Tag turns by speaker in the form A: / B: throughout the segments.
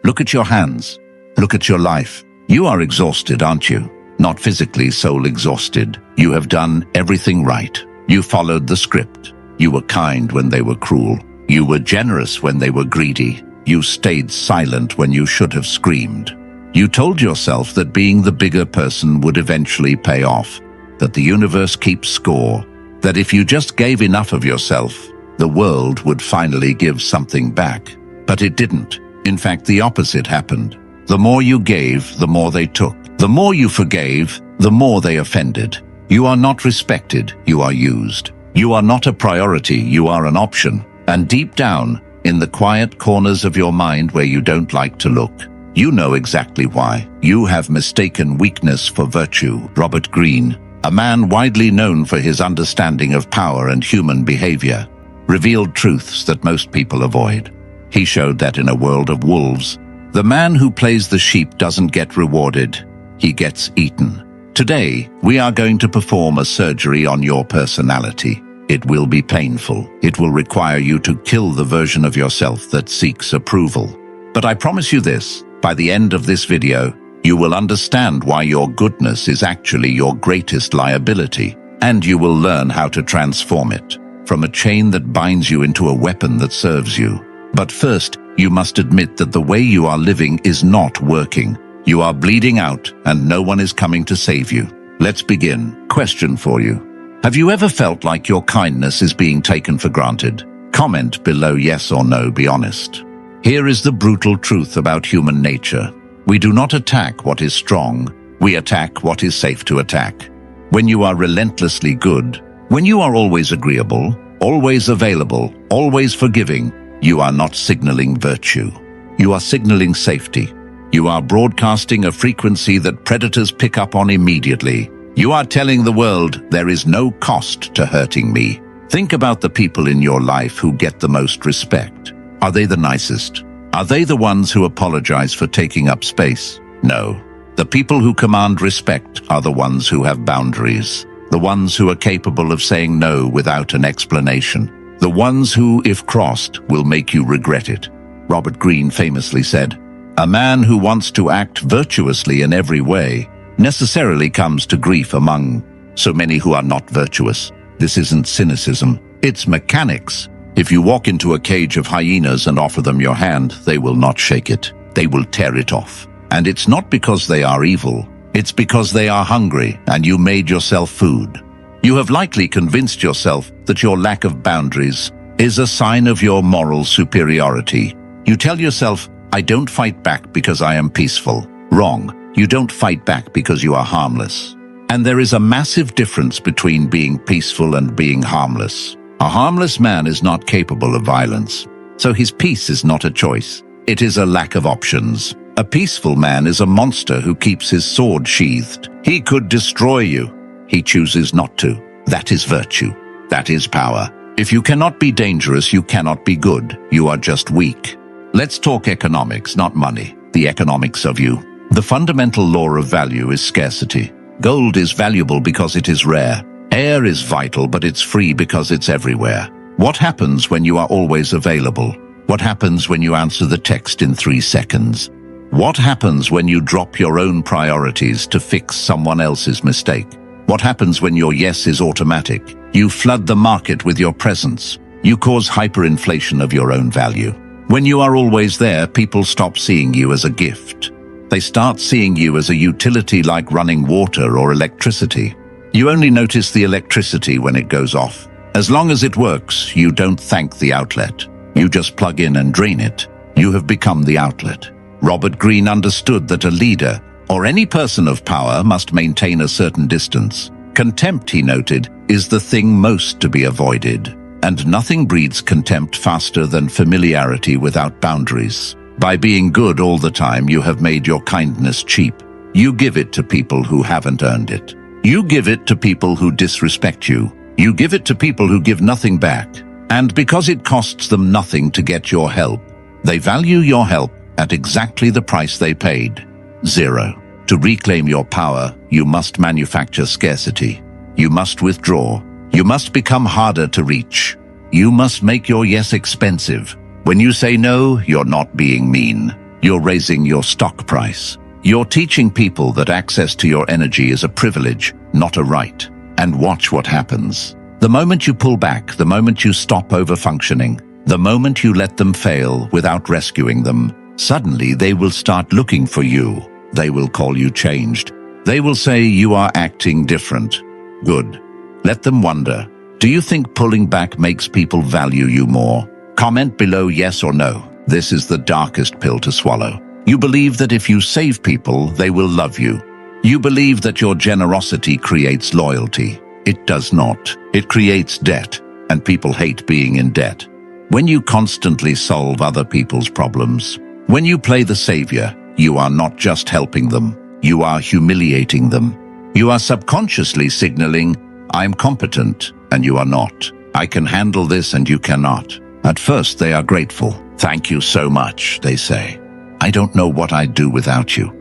A: Look at your hands. Look at your life. You are exhausted, aren't you? Not physically, soul exhausted. You have done everything right. You followed the script. You were kind when they were cruel. You were generous when they were greedy. You stayed silent when you should have screamed. You told yourself that being the bigger person would eventually pay off, that the universe keeps score, that if you just gave enough of yourself, the world would finally give something back. But it didn't. In fact, the opposite happened. The more you gave, the more they took. The more you forgave, the more they offended. You are not respected, you are used. You are not a priority, you are an option. And deep down, in the quiet corners of your mind where you don't like to look, you know exactly why. You have mistaken weakness for virtue. Robert Greene, a man widely known for his understanding of power and human behavior, revealed truths that most people avoid. He showed that in a world of wolves, the man who plays the sheep doesn't get rewarded, he gets eaten. Today, we are going to perform a surgery on your personality. It will be painful. It will require you to kill the version of yourself that seeks approval. But I promise you this, by the end of this video, you will understand why your goodness is actually your greatest liability, and you will learn how to transform it from a chain that binds you into a weapon that serves you. But first, you must admit that the way you are living is not working. You are bleeding out, and no one is coming to save you. Let's begin. Question for you. Have you ever felt like your kindness is being taken for granted? Comment below yes or no, be honest. Here is the brutal truth about human nature. We do not attack what is strong, we attack what is safe to attack. When you are relentlessly good, when you are always agreeable, always available, always forgiving, you are not signaling virtue. You are signaling safety. You are broadcasting a frequency that predators pick up on immediately. You are telling the world there is no cost to hurting me. Think about the people in your life who get the most respect. Are they the nicest? Are they the ones who apologize for taking up space? No. The people who command respect are the ones who have boundaries. The ones who are capable of saying no without an explanation. The ones who, if crossed, will make you regret it. Robert Greene famously said, "A man who wants to act virtuously in every way necessarily comes to grief among so many who are not virtuous." This isn't cynicism, it's mechanics. If you walk into a cage of hyenas and offer them your hand, they will not shake it. They will tear it off. And it's not because they are evil, it's because they are hungry and you made yourself food. You have likely convinced yourself that your lack of boundaries is a sign of your moral superiority. You tell yourself, "I don't fight back because I am peaceful." Wrong. You don't fight back because you are harmless. And there is a massive difference between being peaceful and being harmless. A harmless man is not capable of violence, so his peace is not a choice. It is a lack of options. A peaceful man is a monster who keeps his sword sheathed. He could destroy you. He chooses not to. That is virtue. That is power. If you cannot be dangerous, you cannot be good. You are just weak. Let's talk economics, not money. The economics of you. The fundamental law of value is scarcity. Gold is valuable because it is rare. Air is vital, but it's free because it's everywhere. What happens when you are always available? What happens when you answer the text in 3 seconds? What happens when you drop your own priorities to fix someone else's mistake? What happens when your yes is automatic? You flood the market with your presence. You cause hyperinflation of your own value. When you are always there, people stop seeing you as a gift. They start seeing you as a utility like running water or electricity. You only notice the electricity when it goes off. As long as it works, you don't thank the outlet. You just plug in and drain it. You have become the outlet. Robert Greene understood that a leader, or any person of power, must maintain a certain distance. Contempt, he noted, is the thing most to be avoided. And nothing breeds contempt faster than familiarity without boundaries. By being good all the time, you have made your kindness cheap. You give it to people who haven't earned it. You give it to people who disrespect you. You give it to people who give nothing back. And because it costs them nothing to get your help, they value your help at exactly the price they paid. 0. To reclaim your power, you must manufacture scarcity. You must withdraw. You must become harder to reach. You must make your yes expensive. When you say no, you're not being mean. You're raising your stock price. You're teaching people that access to your energy is a privilege, not a right. And watch what happens. The moment you pull back, the moment you stop overfunctioning, the moment you let them fail without rescuing them, suddenly they will start looking for you. They will call you changed. They will say you are acting different. Good. Let them wonder. Do you think pulling back makes people value you more? Comment below yes or no. This is the darkest pill to swallow. You believe that if you save people, they will love you. You believe that your generosity creates loyalty. It does not. It creates debt, and people hate being in debt. When you constantly solve other people's problems, when you play the savior, you are not just helping them, you are humiliating them. You are subconsciously signaling, I'm competent, and you are not. I can handle this and you cannot. At first they are grateful. Thank you so much, they say. I don't know what I'd do without you.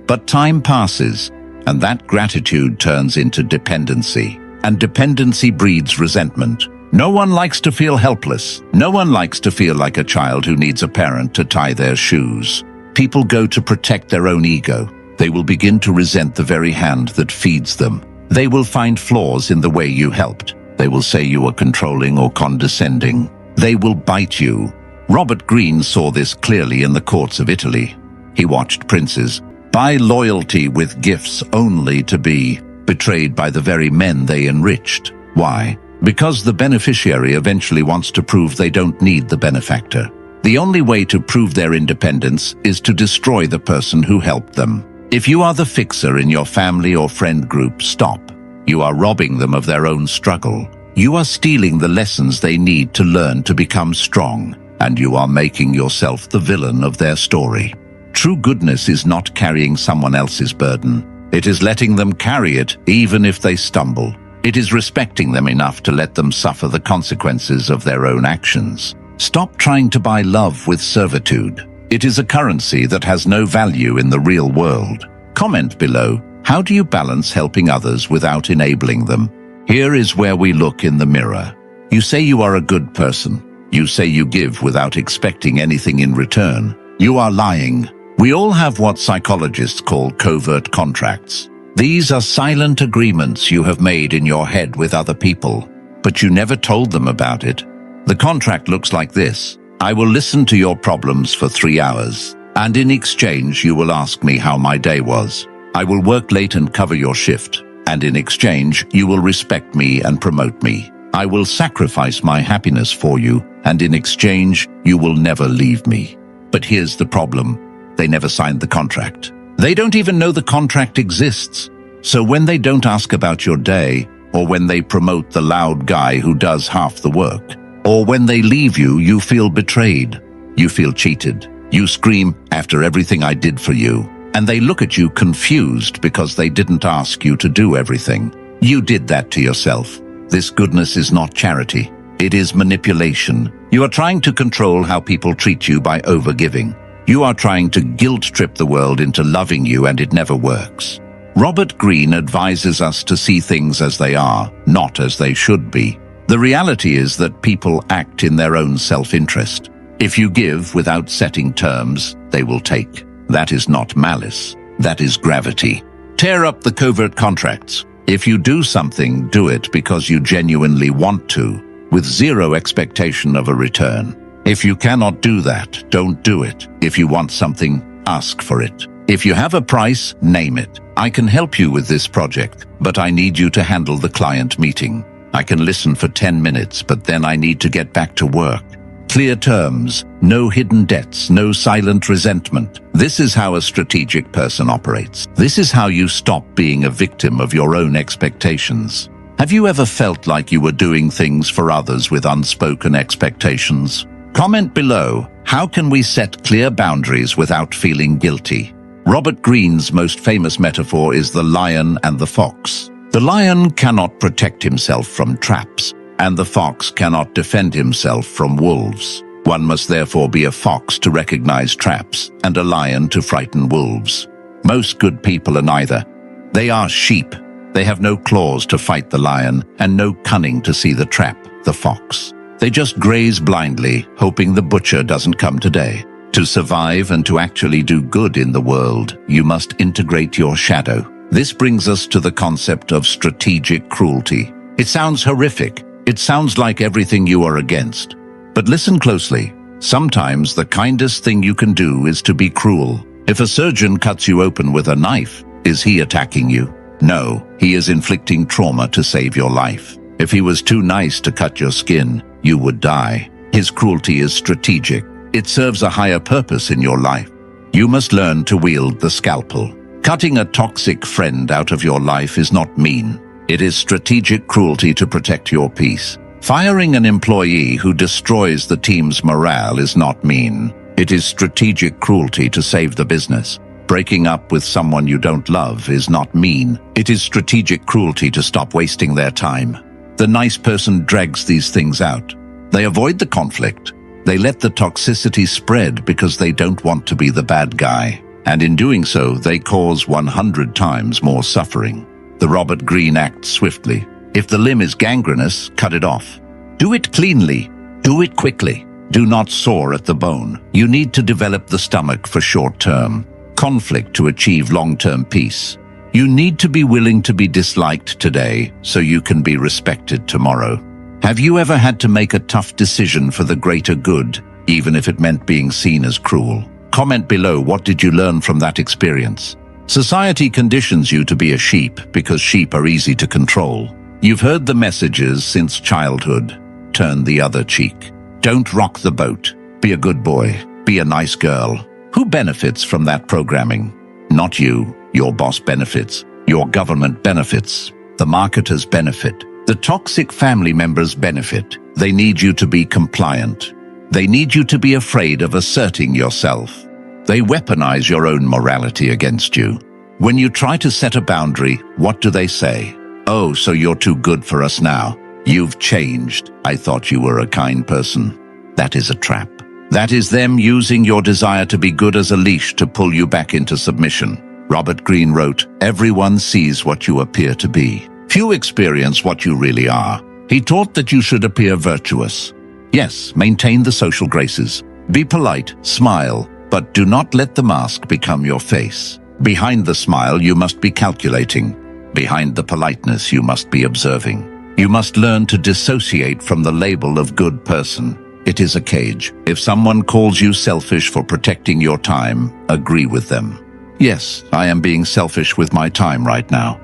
A: But time passes, and that gratitude turns into dependency. And dependency breeds resentment. No one likes to feel helpless. No one likes to feel like a child who needs a parent to tie their shoes. People go to protect their own ego. They will begin to resent the very hand that feeds them. They will find flaws in the way you helped. They will say you are controlling or condescending. They will bite you. Robert Greene saw this clearly in the courts of Italy. He watched princes buy loyalty with gifts only to be betrayed by the very men they enriched. Why? Because the beneficiary eventually wants to prove they don't need the benefactor. The only way to prove their independence is to destroy the person who helped them. If you are the fixer in your family or friend group, stop. You are robbing them of their own struggle. You are stealing the lessons they need to learn to become strong, and you are making yourself the villain of their story. True goodness is not carrying someone else's burden. It is letting them carry it even if they stumble. It is respecting them enough to let them suffer the consequences of their own actions. Stop trying to buy love with servitude. It is a currency that has no value in the real world. Comment below, how do you balance helping others without enabling them? Here is where we look in the mirror. You say you are a good person. You say you give without expecting anything in return. You are lying. We all have what psychologists call covert contracts. These are silent agreements you have made in your head with other people, but you never told them about it. The contract looks like this. I will listen to your problems for 3 hours, and in exchange you will ask me how my day was. I will work late and cover your shift, and in exchange you will respect me and promote me. I will sacrifice my happiness for you, and in exchange you will never leave me. But here's the problem. They never signed the contract. They don't even know the contract exists. So when they don't ask about your day, or when they promote the loud guy who does half the work, or when they leave you, you feel betrayed. You feel cheated. You scream, after everything I did for you. And they look at you confused because they didn't ask you to do everything. You did that to yourself. This goodness is not charity. It is manipulation. You are trying to control how people treat you by overgiving. You are trying to guilt-trip the world into loving you, and it never works. Robert Greene advises us to see things as they are, not as they should be. The reality is that people act in their own self-interest. If you give without setting terms, they will take. That is not malice. That is gravity. Tear up the covert contracts. If you do something, do it because you genuinely want to, with zero expectation of a return. If you cannot do that, don't do it. If you want something, ask for it. If you have a price, name it. I can help you with this project, but I need you to handle the client meeting. I can listen for 10 minutes, but then I need to get back to work. Clear terms, no hidden debts, no silent resentment. This is how a strategic person operates. This is how you stop being a victim of your own expectations. Have you ever felt like you were doing things for others with unspoken expectations? Comment below, how can we set clear boundaries without feeling guilty? Robert Greene's most famous metaphor is the lion and the fox. The lion cannot protect himself from traps, and the fox cannot defend himself from wolves. One must therefore be a fox to recognize traps, and a lion to frighten wolves. Most good people are neither. They are sheep. They have no claws to fight the lion, and no cunning to see the trap, the fox. They just graze blindly, hoping the butcher doesn't come today. To survive and to actually do good in the world, you must integrate your shadow. This brings us to the concept of strategic cruelty. It sounds horrific. It sounds like everything you are against. But listen closely. Sometimes the kindest thing you can do is to be cruel. If a surgeon cuts you open with a knife, is he attacking you? No, he is inflicting trauma to save your life. If he was too nice to cut your skin, you would die. His cruelty is strategic. It serves a higher purpose in your life. You must learn to wield the scalpel. Cutting a toxic friend out of your life is not mean. It is strategic cruelty to protect your peace. Firing an employee who destroys the team's morale is not mean. It is strategic cruelty to save the business. Breaking up with someone you don't love is not mean. It is strategic cruelty to stop wasting their time. The nice person drags these things out. They avoid the conflict. They let the toxicity spread because they don't want to be the bad guy. And in doing so, they cause 100 times more suffering. The Robert Greene acts swiftly. If the limb is gangrenous, cut it off. Do it cleanly. Do it quickly. Do not saw at the bone. You need to develop the stomach for short-term conflict to achieve long-term peace. You need to be willing to be disliked today so you can be respected tomorrow. Have you ever had to make a tough decision for the greater good, even if it meant being seen as cruel? Comment below, what did you learn from that experience? Society conditions you to be a sheep because sheep are easy to control. You've heard the messages since childhood. Turn the other cheek. Don't rock the boat. Be a good boy. Be a nice girl. Who benefits from that programming? Not you. Your boss benefits. Your government benefits. The marketers benefit. The toxic family members benefit. They need you to be compliant. They need you to be afraid of asserting yourself. They weaponize your own morality against you. When you try to set a boundary, what do they say? Oh, so you're too good for us now. You've changed. I thought you were a kind person. That is a trap. That is them using your desire to be good as a leash to pull you back into submission. Robert Greene wrote, "Everyone sees what you appear to be. Few experience what you really are." He taught that you should appear virtuous. Yes, maintain the social graces. Be polite, smile, but do not let the mask become your face. Behind the smile, you must be calculating. Behind the politeness, you must be observing. You must learn to dissociate from the label of good person. It is a cage. If someone calls you selfish for protecting your time, agree with them. Yes, I am being selfish with my time right now.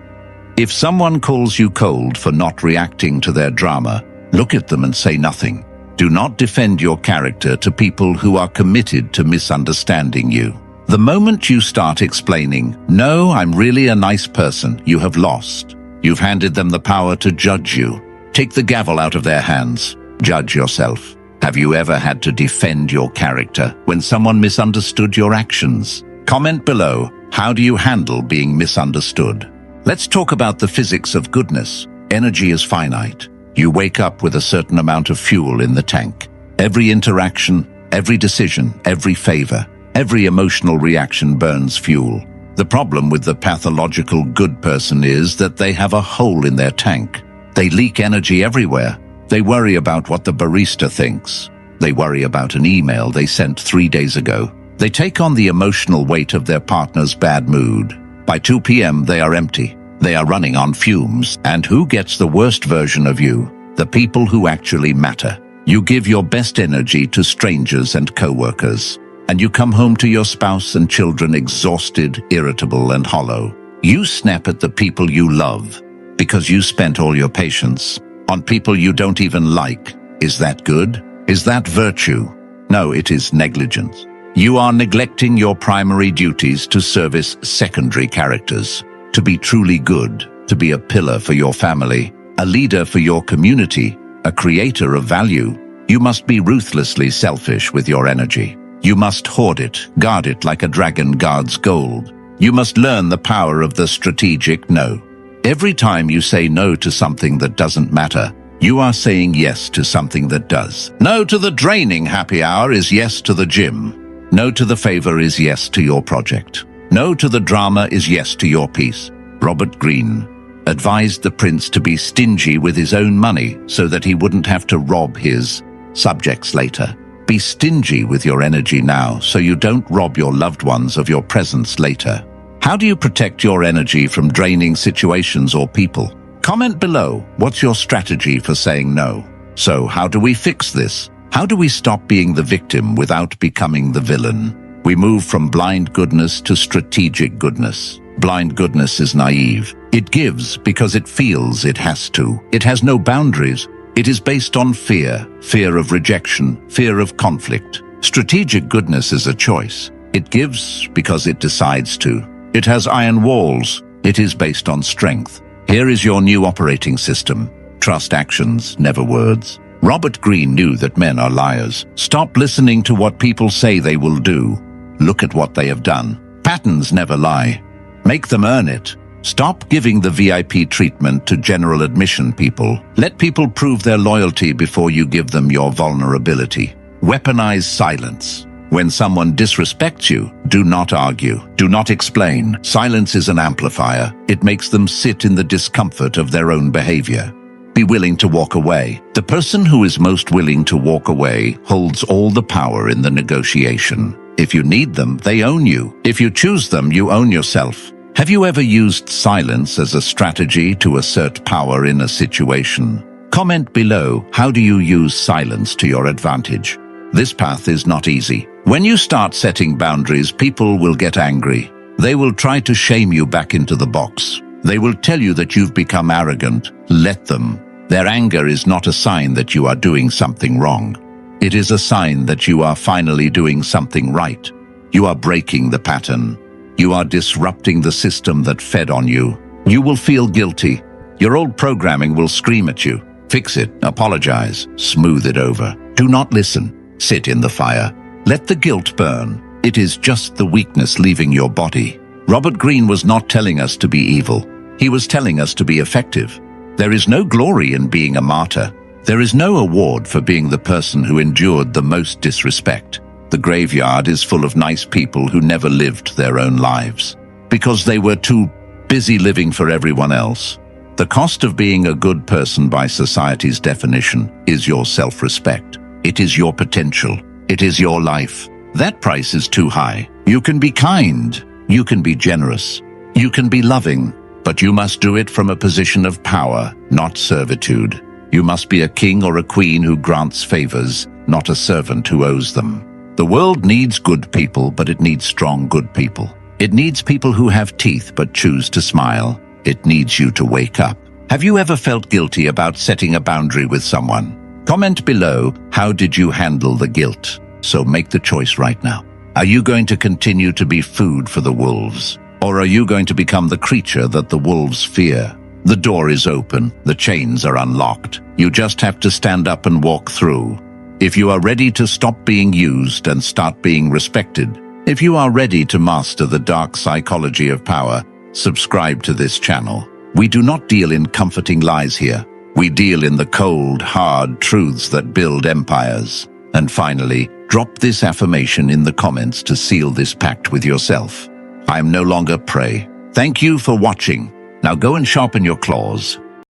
A: If someone calls you cold for not reacting to their drama, look at them and say nothing. Do not defend your character to people who are committed to misunderstanding you. The moment you start explaining, "No, I'm really a nice person," you have lost. You've handed them the power to judge you. Take the gavel out of their hands. Judge yourself. Have you ever had to defend your character when someone misunderstood your actions? Comment below, how do you handle being misunderstood? Let's talk about the physics of goodness. Energy is finite. You wake up with a certain amount of fuel in the tank. Every interaction, every decision, every favor, every emotional reaction burns fuel. The problem with the pathological good person is that they have a hole in their tank. They leak energy everywhere. They worry about what the barista thinks. They worry about an email they sent 3 days ago. They take on the emotional weight of their partner's bad mood. By 2 p.m. they are empty. They are running on fumes. And who gets the worst version of you? The people who actually matter. You give your best energy to strangers and co-workers. And you come home to your spouse and children exhausted, irritable, and hollow. You snap at the people you love because you spent all your patience on people you don't even like. Is that good? Is that virtue? No, it is negligence. You are neglecting your primary duties to service secondary characters. To be truly good, to be a pillar for your family, a leader for your community, a creator of value, you must be ruthlessly selfish with your energy. You must hoard it, guard it like a dragon guards gold. You must learn the power of the strategic no. Every time you say no to something that doesn't matter, you are saying yes to something that does. No to the draining happy hour is yes to the gym. No to the favor is yes to your project. No to the drama is yes to your peace. Robert Greene advised the prince to be stingy with his own money so that he wouldn't have to rob his subjects later. Be stingy with your energy now so you don't rob your loved ones of your presence later. How do you protect your energy from draining situations or people? Comment below, what's your strategy for saying no? So, how do we fix this? How do we stop being the victim without becoming the villain? We move from blind goodness to strategic goodness. Blind goodness is naive. It gives because it feels it has to. It has no boundaries. It is based on fear, fear of rejection, fear of conflict. Strategic goodness is a choice. It gives because it decides to. It has iron walls. It is based on strength. Here is your new operating system. Trust actions, never words. Robert Greene knew that men are liars. Stop listening to what people say they will do. Look at what they have done. Patterns never lie. Make them earn it. Stop giving the VIP treatment to general admission people. Let people prove their loyalty before you give them your vulnerability. Weaponize silence. When someone disrespects you, do not argue. Do not explain. Silence is an amplifier. It makes them sit in the discomfort of their own behavior. Be willing to walk away. The person who is most willing to walk away holds all the power in the negotiation. If you need them, they own you. If you choose them, you own yourself. Have you ever used silence as a strategy to assert power in a situation? Comment below, how do you use silence to your advantage? This path is not easy. When you start setting boundaries, people will get angry. They will try to shame you back into the box. They will tell you that you've become arrogant. Let them. Their anger is not a sign that you are doing something wrong. It is a sign that you are finally doing something right. You are breaking the pattern. You are disrupting the system that fed on you. You will feel guilty. Your old programming will scream at you. Fix it, apologize, smooth it over. Do not listen. Sit in the fire. Let the guilt burn. It is just the weakness leaving your body. Robert Greene was not telling us to be evil. He was telling us to be effective. There is no glory in being a martyr. There is no award for being the person who endured the most disrespect. The graveyard is full of nice people who never lived their own lives because they were too busy living for everyone else. The cost of being a good person by society's definition is your self-respect. It is your potential. It is your life. That price is too high. You can be kind. You can be generous. You can be loving. But you must do it from a position of power, not servitude. You must be a king or a queen who grants favors, not a servant who owes them. The world needs good people, but it needs strong good people. It needs people who have teeth but choose to smile. It needs you to wake up. Have you ever felt guilty about setting a boundary with someone? Comment below, how did you handle the guilt? So make the choice right now. Are you going to continue to be food for the wolves? Or are you going to become the creature that the wolves fear? The door is open. The chains are unlocked. You just have to stand up and walk through. If you are ready to stop being used and start being respected, if you are ready to master the dark psychology of power, subscribe to this channel. We do not deal in comforting lies here. We deal in the cold, hard truths that build empires. And finally, drop this affirmation in the comments to seal this pact with yourself. I am no longer prey. Thank you for watching. Now go and sharpen your claws.